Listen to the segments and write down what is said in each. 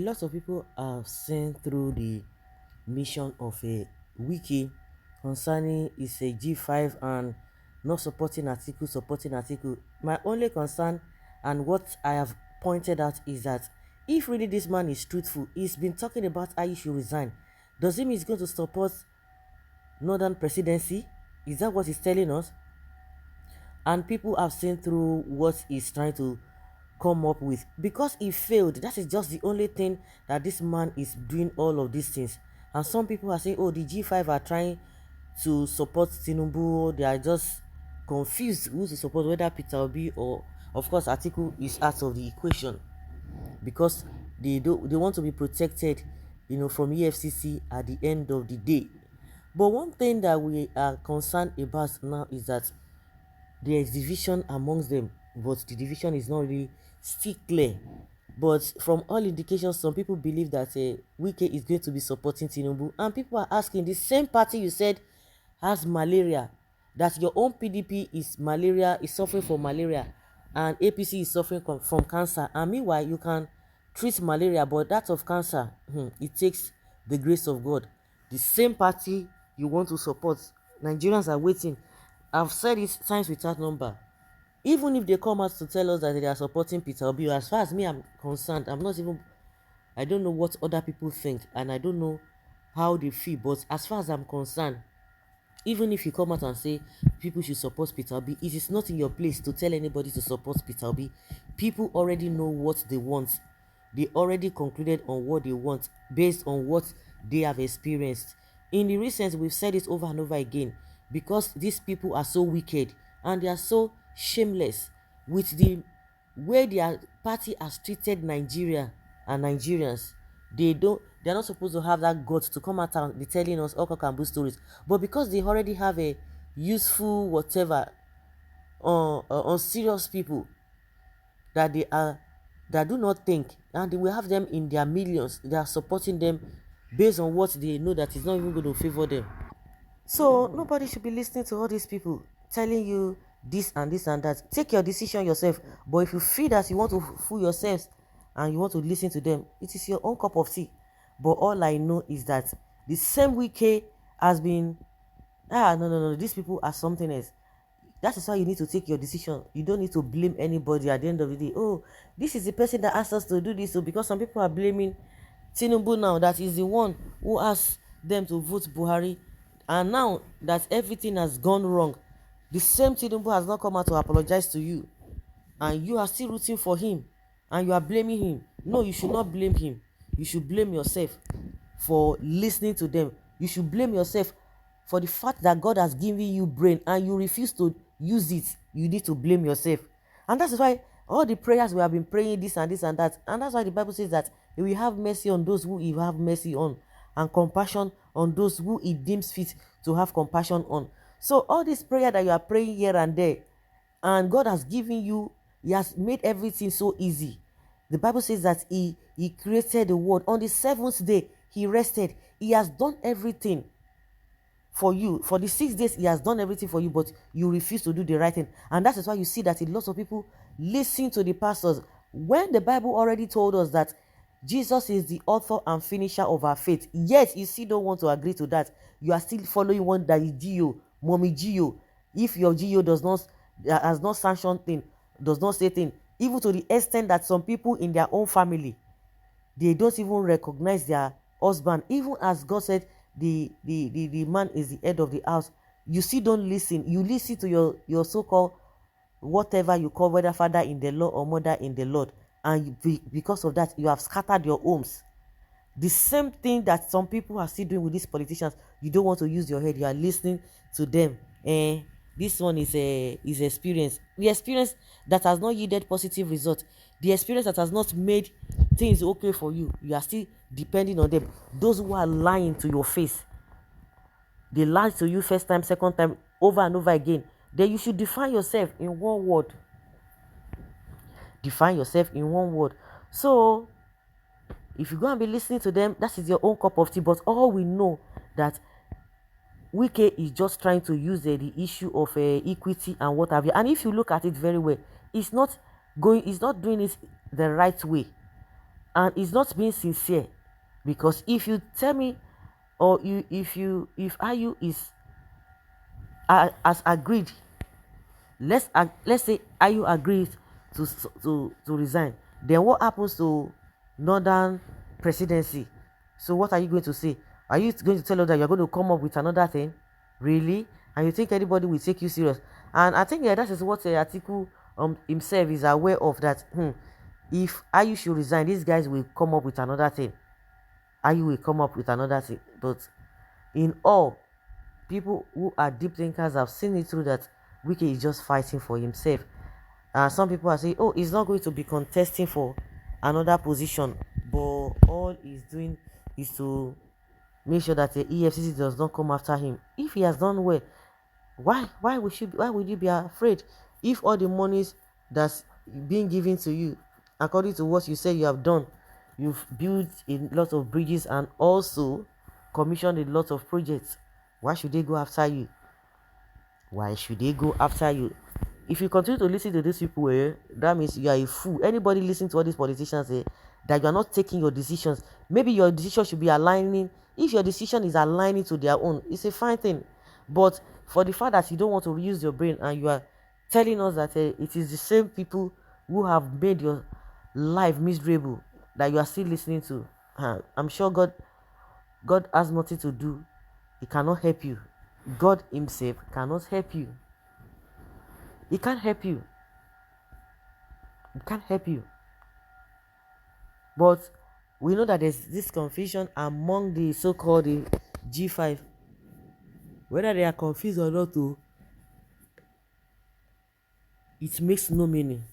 lot of people have seen through the mission of a wiki concerning is a G5 and not supporting article. My only concern and what I have pointed out is that if really this man is truthful, he's been talking about how he should resign. Does it mean he's going to support Northern presidency? Is that what he's telling us? And people have seen through what he's trying to come up with. Because he failed, that is just the only thing that this man is doing all of these things. And some people are saying, oh, the G5 are trying to support Tinubu. They are just confused who to support, whether Peter Obi or, of course, Atiku is out of the equation, because they want to be protected, from EFCC at the end of the day. But one thing that we are concerned about now is that there is division amongst them, but the division is not really still clear. But from all indications, some people believe that Wike is going to be supporting Tinubu, and people are asking, the same party you said has malaria, that your own PDP is suffering from malaria, and APC is suffering from cancer, and meanwhile you can treat malaria, but that of cancer, it takes the grace of God. The same party you want to support, Nigerians are waiting. I've said it times without number. Even if they come out to tell us that they are supporting Peter Obi, as far as me I'm concerned, I don't know what other people think, and I don't know how they feel, but as far as I'm concerned, even if you come out and say people should support Peter Obi, it is not in your place to tell anybody to support Peter Obi. People already know what they want. They already concluded on what they want based on what they have experienced. In the recent, we've said it over and over again, because these people are so wicked and they are so shameless with the way their party has treated Nigeria and Nigerians. They're not supposed to have that guts to come out and be telling us all Kakambu stories, but because they already have a useful whatever on serious people that do not think, and they will have them in their millions. They are supporting them based on what they know that is not even going to favor them. So nobody should be listening to all these people telling you this and this and that. Take your decision yourself. But if you feel that you want to fool yourselves and you want to listen to them, it is your own cup of tea. But all I know is that the same Wike has been, no, these people are something else. That is why you need to take your decision. You don't need to blame anybody at the end of the day. Oh, this is the person that asked us to do this. So because some people are blaming Tinubu now, that is the one who asked them to vote Buhari. And now that everything has gone wrong, the same Tinubu has not come out to apologize to you. And you are still rooting for him. And you are blaming him. No, you should not blame him. You should blame yourself for listening to them. You should blame yourself for the fact that God has given you brain and you refuse to use it. You need to blame yourself. And that's why all the prayers we have been praying, this and this and that. And that's why the Bible says that he will have mercy on those who he will have mercy on, and compassion on those who he deems fit to have compassion on. So all this prayer that you are praying here and there, and God has given you, he has made everything so easy. The Bible says that he created the world. On the seventh day, he rested. He has done everything for you. For the 6 days, he has done everything for you, but you refuse to do the right thing. And that is why you see that a lot of people listen to the pastors, when the Bible already told us that Jesus is the author and finisher of our faith. Yet, you still don't want to agree to that. You are still following one that is Gio, Mommy Gio. If your Gio has not sanctioned thing, does not say thing, even to the extent that some people in their own family, they don't even recognize their husband. Even as God said, the man is the head of the house. You still don't listen. You listen to your so-called whatever you call, whether father in the Lord or mother in the Lord. And because of that, you have scattered your homes. The same thing that some people are still doing with these politicians. You don't want to use your head. You are listening to them. This one is experience. The experience that has not yielded positive results. The experience that has not made things okay for you. You are still depending on them. Those who are lying to your face. They lie to you first time, second time, over and over again. Then you should define yourself in one word. Define yourself in one word. So, if you're going to be listening to them, that is your own cup of tea. But all we know that Wike is just trying to use the issue of equity and what have you. And if you look at it very well, it's not doing it the right way. and it's not being sincere. Because if you tell me, or if IU is as agreed, let's say IU agrees to resign, then what happens to northern presidency? So what are you going to say? Are you going to tell us that you're going to come up with another thing? Really? And you think anybody will take you serious? And I think, yeah, that is what Atiku himself is aware of, that if IU should resign, these guys will come up with another thing. IU will come up with another thing. But in all, people who are deep thinkers have seen it through that Wike is just fighting for himself. Some people are saying, oh, he's not going to be contesting for another position, but all he's doing is to make sure that the EFCC does not come after him. If he has done well, why would you be afraid? If all the monies that's being given to you, according to what you say you have done, you've built a lot of bridges and also commissioned a lot of projects, why should they go after you? Why should they go after you? If you continue to listen to these people, that means you are a fool. Anybody listening to all these politicians, that you are not taking your decisions, maybe your decision should be aligning. If your decision is aligning to their own, it's a fine thing. But for the fact that you don't want to use your brain, and you are telling us that it is the same people who have made your life miserable that you are still listening to, I'm sure God has nothing to do. He cannot help you. God himself cannot help you. He can't help you. He can't help you. But we know that there's this confusion among the so-called G5. Whether they are confused or not, it makes no meaning.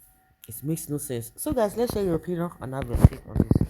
It makes no sense. So guys, let's share your opinion and have your take on this.